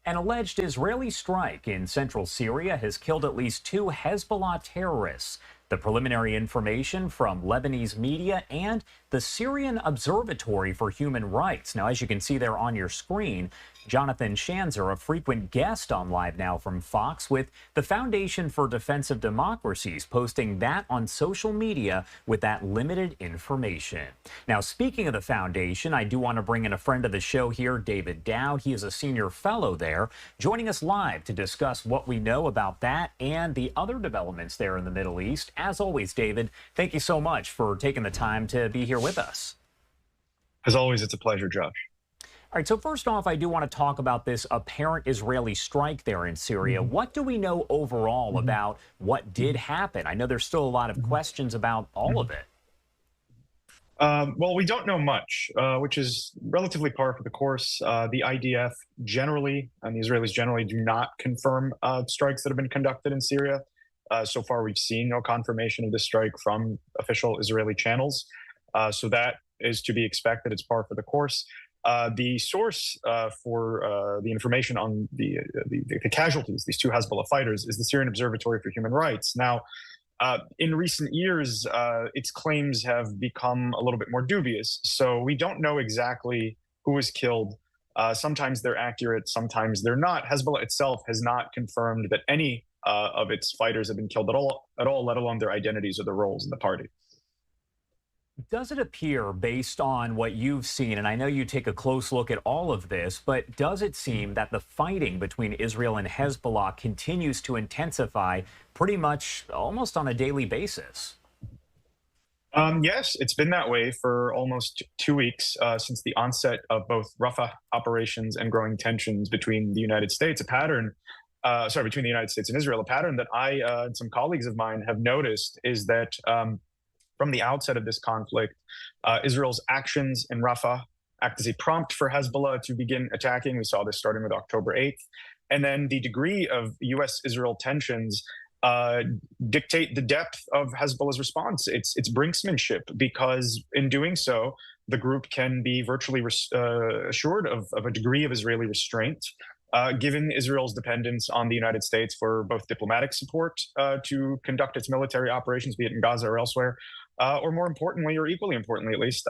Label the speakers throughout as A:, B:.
A: An alleged Israeli strike in central Syria has killed at least 2 Hezbollah terrorists. The preliminary information from Lebanese media and the Syrian Observatory for Human Rights. Now, as you can see there on your screen, Jonathan Shanzer, a frequent guest on LiveNOW from Fox with the Foundation for Defense of Democracies, posting that on social media with that limited information. Now, speaking of the foundation, I do want to bring in a friend of the show here, David Dowd. He is a senior fellow there, joining us live to discuss what we know about that and the other developments there in the Middle East. As always, David, thank you so much for taking the time to be here with us.
B: As always, it's a pleasure, Josh.
A: All right, so first off, I do want to talk about this apparent Israeli strike there in Syria. What do we know overall about what did happen? I know there's still a lot of questions about all of it.
B: Well, we don't know much, which is relatively par for the course. The IDF generally, and the Israelis generally, do not confirm strikes that have been conducted in Syria. So far, we've seen no confirmation of this strike from official Israeli channels. So that is to be expected. It's par for the course. The source for the information on the casualties, these 2 Hezbollah fighters, is the Syrian Observatory for Human Rights. Now, in recent years, its claims have become a little bit more dubious. So we don't know exactly who was killed. Sometimes they're accurate, sometimes they're not. Hezbollah itself has not confirmed that any of its fighters have been killed at all, let alone their identities or their roles in the party.
A: Does it appear, based on what you've seen, and I know you take a close look at all of this, but does it seem that the fighting between Israel and Hezbollah continues to intensify pretty much almost on a daily basis?
B: Yes, it's been that way for almost 2 weeks since the onset of both Rafah operations and growing tensions between the United States, between the United States and Israel. A pattern that I and some colleagues of mine have noticed is that from the outset of this conflict, Israel's actions in Rafah act as a prompt for Hezbollah to begin attacking. We saw this starting with October 8th. And then the degree of U.S.-Israel tensions dictate the depth of Hezbollah's response. It's brinksmanship, because in doing so, the group can be virtually assured of a degree of Israeli restraint, given Israel's dependence on the United States for both diplomatic support to conduct its military operations, be it in Gaza or elsewhere, or more importantly, or equally importantly at least,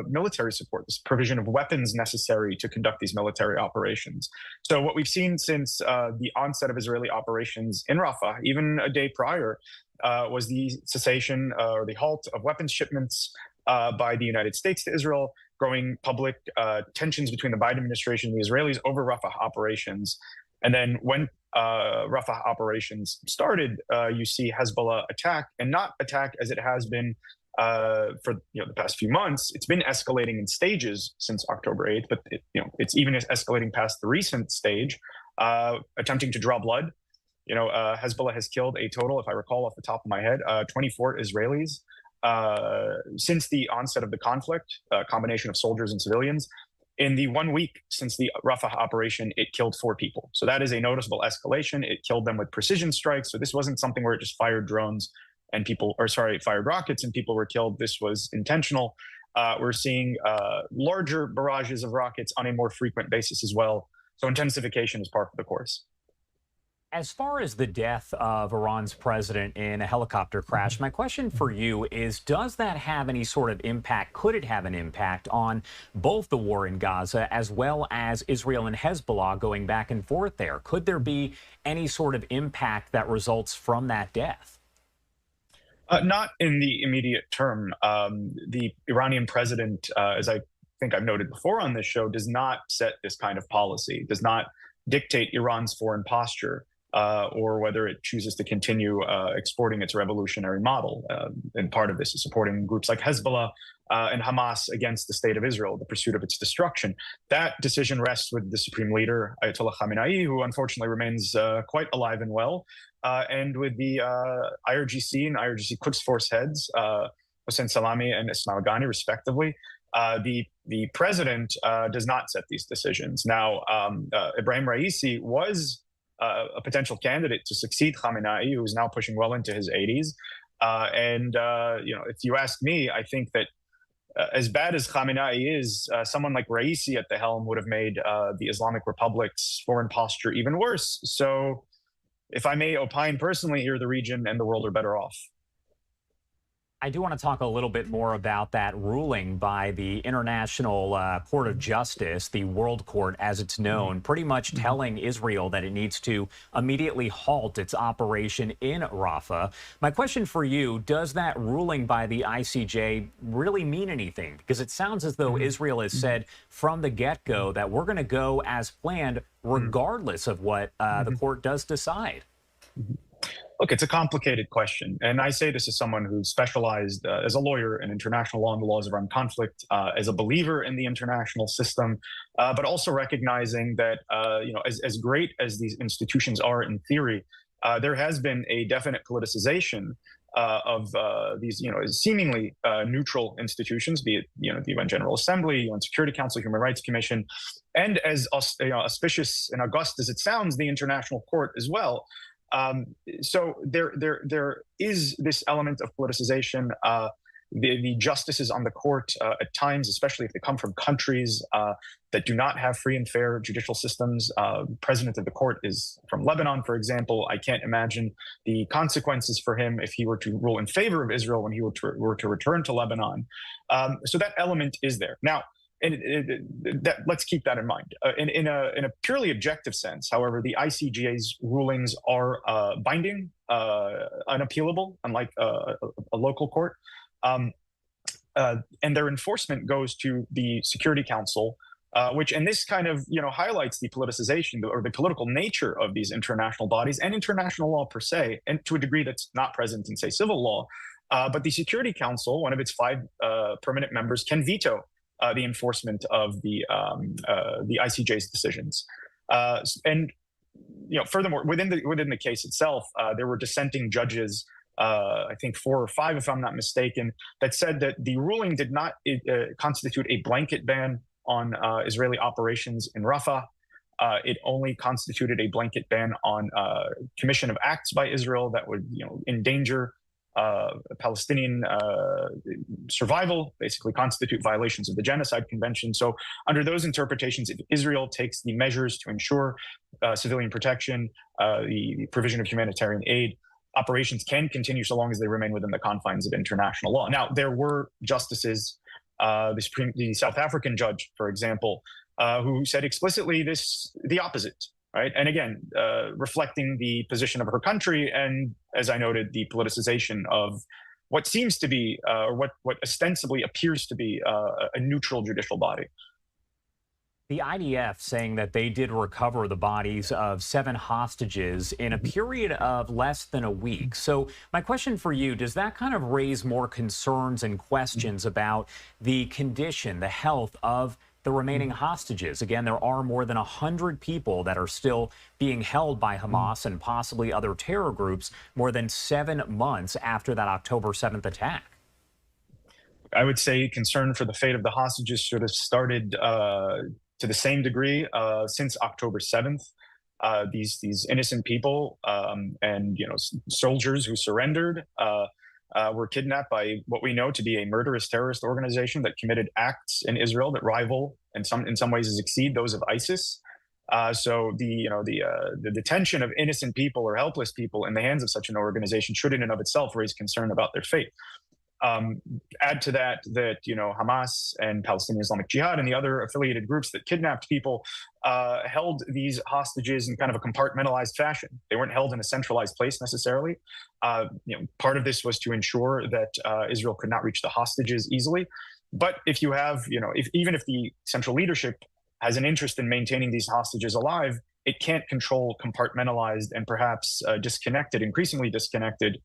B: military support, this provision of weapons necessary to conduct these military operations. So what we've seen since the onset of Israeli operations in Rafah, even a day prior, was the cessation or the halt of weapons shipments by the United States to Israel, growing public tensions between the Biden administration and the Israelis over Rafah operations. And then when Rafah operations started, you see Hezbollah attack, and not attack as it has been for the past few months. It's been escalating in stages since October 8th, but it's even escalating past the recent stage, attempting to draw blood. Hezbollah has killed a total, if I recall off the top of my head, 24 Israelis since the onset of the conflict, a combination of soldiers and civilians. In the 1 week since the Rafah operation, it killed 4 people. So that is a noticeable escalation. It killed them with precision strikes. So this wasn't something where it just fired drones and fired rockets and people were killed. This was intentional. We're seeing larger barrages of rockets on a more frequent basis as well. So intensification is par for the course.
A: As far as the death of Iran's president in a helicopter crash, my question for you is, does that have any sort of impact? Could it have an impact on both the war in Gaza as well as Israel and Hezbollah going back and forth there? Could there be any sort of impact that results from that death?
B: Not in the immediate term. The Iranian president, as I think I've noted before on this show, does not set this kind of policy, does not dictate Iran's foreign posture. Or whether it chooses to continue exporting its revolutionary model. And part of this is supporting groups like Hezbollah and Hamas against the state of Israel, the pursuit of its destruction. That decision rests with the supreme leader, Ayatollah Khamenei, who unfortunately remains quite alive and well, and with the IRGC and IRGC Quds Force heads, Hossein Salami and Ismail Ghani, respectively. The president does not set these decisions. Now, Ibrahim Raisi was a potential candidate to succeed Khamenei, who's now pushing well into his 80s. If you ask me, I think that as bad as Khamenei is, someone like Raisi at the helm would have made the Islamic Republic's foreign posture even worse. So, if I may opine personally here, the region and the world are better off.
A: I do want to talk a little bit more about that ruling by the International Court of Justice, the World Court as it's known, pretty much telling Israel that it needs to immediately halt its operation in Rafah. My question for you, does that ruling by the ICJ really mean anything? Because it sounds as though Israel has said from the get-go that we're going to go as planned regardless of what the court does decide.
B: Look, it's a complicated question. And I say this as someone who's specialized as a lawyer in international law and the laws of armed conflict, as a believer in the international system, but also recognizing that, as great as these institutions are in theory, there has been a definite politicization of these, seemingly neutral institutions, be it, the UN General Assembly, UN Security Council, Human Rights Commission, and as auspicious and august as it sounds, the International Court as well. So there is this element of politicization. The justices on the court at times, especially if they come from countries that do not have free and fair judicial systems. President of the court is from Lebanon, for example. I can't imagine the consequences for him if he were to rule in favor of Israel when he were to return to Lebanon. So that element is there. Now, let's keep that in mind. In a purely objective sense, however, the ICJ's rulings are binding, unappealable, unlike a local court. And their enforcement goes to the Security Council, which, and this kind of, highlights the politicization or the political nature of these international bodies and international law per se, and to a degree that's not present in, say, civil law. But the Security Council, one of its 5 permanent members, can veto the enforcement of the ICJ's decisions. And furthermore, within the case itself, there were dissenting judges, I think 4 or 5, if I'm not mistaken, that said that the ruling did not constitute a blanket ban on Israeli operations in Rafah. It only constituted a blanket ban on commission of acts by Israel that would, endanger Palestinian survival, basically constitute violations of the Genocide Convention. So under those interpretations, if Israel takes the measures to ensure civilian protection, the provision of humanitarian aid, operations can continue so long as they remain within the confines of international law. Now, there were justices, the South African judge, for example, who said explicitly the opposite. Right. And again, reflecting the position of her country and, as I noted, the politicization of what seems to be, or what ostensibly appears to be, a neutral judicial body.
A: The IDF saying that they did recover the bodies of 7 hostages in a period of less than a week. So my question for you, does that kind of raise more concerns and questions about the condition, the health of the remaining hostages? Again, there are more than 100 people that are still being held by Hamas and possibly other terror groups more than 7 months after that October 7th attack.
B: I would say concern for the fate of the hostages should have started to the same degree since October 7th. These innocent people and soldiers who surrendered were kidnapped by what we know to be a murderous terrorist organization that committed acts in Israel that rival, in some ways, exceed those of ISIS. So the detention of innocent people or helpless people in the hands of such an organization should, in and of itself, raise concern about their fate. Add to that Hamas and Palestinian Islamic Jihad and the other affiliated groups that kidnapped people held these hostages in kind of a compartmentalized fashion. They weren't held in a centralized place necessarily. Part of this was to ensure that Israel could not reach the hostages easily. But if you have, even if the central leadership has an interest in maintaining these hostages alive, it can't control compartmentalized and perhaps increasingly disconnected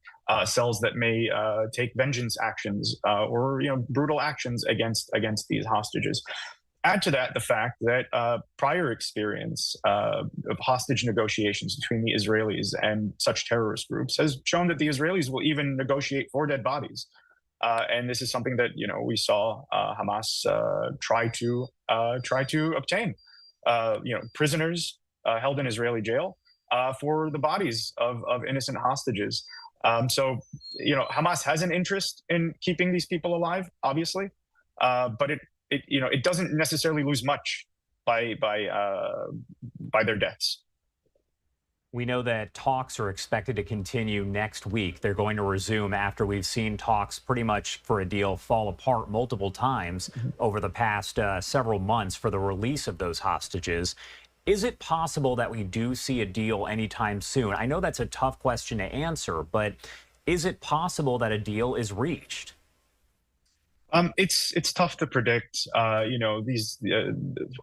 B: cells that may take vengeance actions or brutal actions against these hostages. Add to that the fact that prior experience of hostage negotiations between the Israelis and such terrorist groups has shown that the Israelis will even negotiate for dead bodies. And this is something that we saw Hamas try to obtain. Prisoners held in Israeli jail for the bodies of innocent hostages. So Hamas has an interest in keeping these people alive, obviously. but it doesn't necessarily lose much by their deaths.
A: We know that talks are expected to continue next week. They're going to resume after we've seen talks pretty much for a deal fall apart multiple times over the past several months for the release of those hostages. Is it possible that we do see a deal anytime soon? I know that's a tough question to answer, but is it possible that a deal is reached?
B: It's tough to predict. These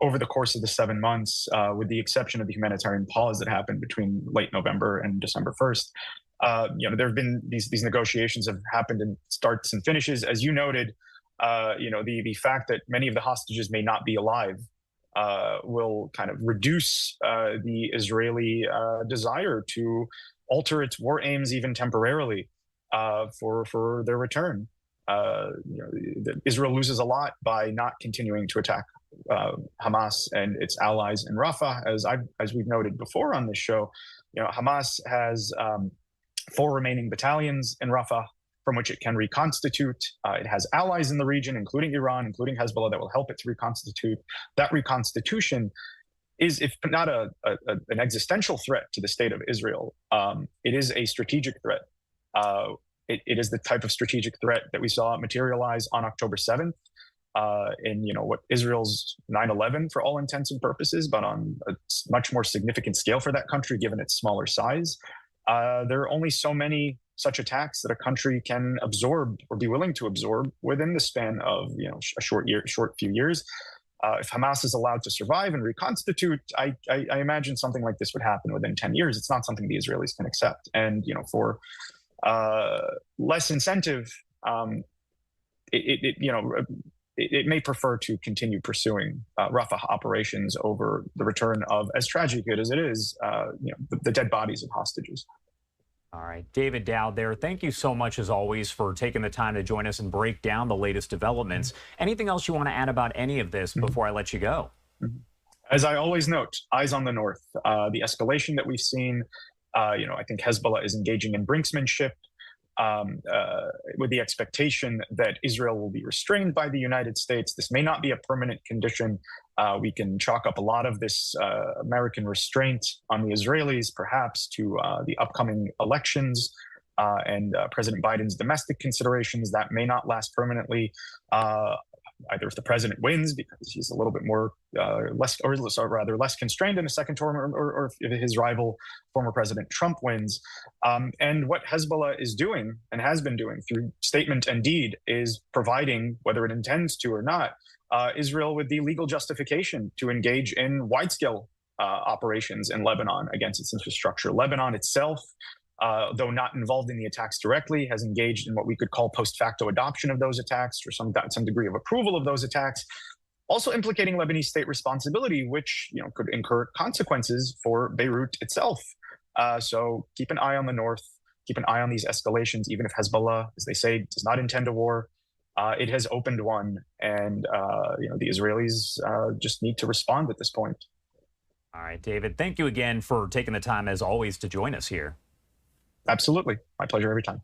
B: over the course of the 7 months, with the exception of the humanitarian pause that happened between late November and December 1st. There have been these negotiations have happened in starts and finishes, as you noted. The fact that many of the hostages may not be alive will kind of reduce the Israeli desire to alter its war aims even temporarily for their return. Israel loses a lot by not continuing to attack Hamas and its allies in Rafah, as we've noted before on this show. Hamas has 4 remaining battalions in Rafah from which it can reconstitute. It has allies in the region, including Iran, including Hezbollah, that will help it to reconstitute. That reconstitution is, if not an existential threat to the state of Israel, it is a strategic threat. It is the type of strategic threat that we saw materialize on October 7th in what Israel's 9/11 for all intents and purposes, but on a much more significant scale for that country, given its smaller size. There are only so many such attacks that a country can absorb or be willing to absorb within the span of a short few years. If Hamas is allowed to survive and reconstitute, I imagine something like this would happen within 10 years. It's not something the Israelis can accept. And for less incentive, it may prefer to continue pursuing Rafah operations over the return of, as tragic as it is, the dead bodies of hostages.
A: All right, David Dowd there. Thank you so much, as always, for taking the time to join us and break down the latest developments. Anything else you want to add about any of this before I let you go?
B: As I always note, eyes on the north. The escalation that we've seen, I think Hezbollah is engaging in brinksmanship with the expectation that Israel will be restrained by the United States. This may not be a permanent condition. We can chalk up a lot of this American restraint on the Israelis, perhaps, to the upcoming elections and President Biden's domestic considerations. That may not last permanently. Either if the president wins, because he's a little bit more less constrained in a second term, or if his rival, former President Trump, wins. And what Hezbollah is doing and has been doing through statement and deed is providing, whether it intends to or not, Israel with the legal justification to engage in wide-scale operations in Lebanon against its infrastructure. Lebanon itself, though not involved in the attacks directly, has engaged in what we could call post facto adoption of those attacks, or some degree of approval of those attacks, also implicating Lebanese state responsibility, which could incur consequences for Beirut itself. So keep an eye on the north, keep an eye on these escalations, even if Hezbollah, as they say, does not intend a war. It has opened one, and the Israelis just need to respond at this point.
A: All right, David, thank you again for taking the time, as always, to join us here.
B: Absolutely. My pleasure every time.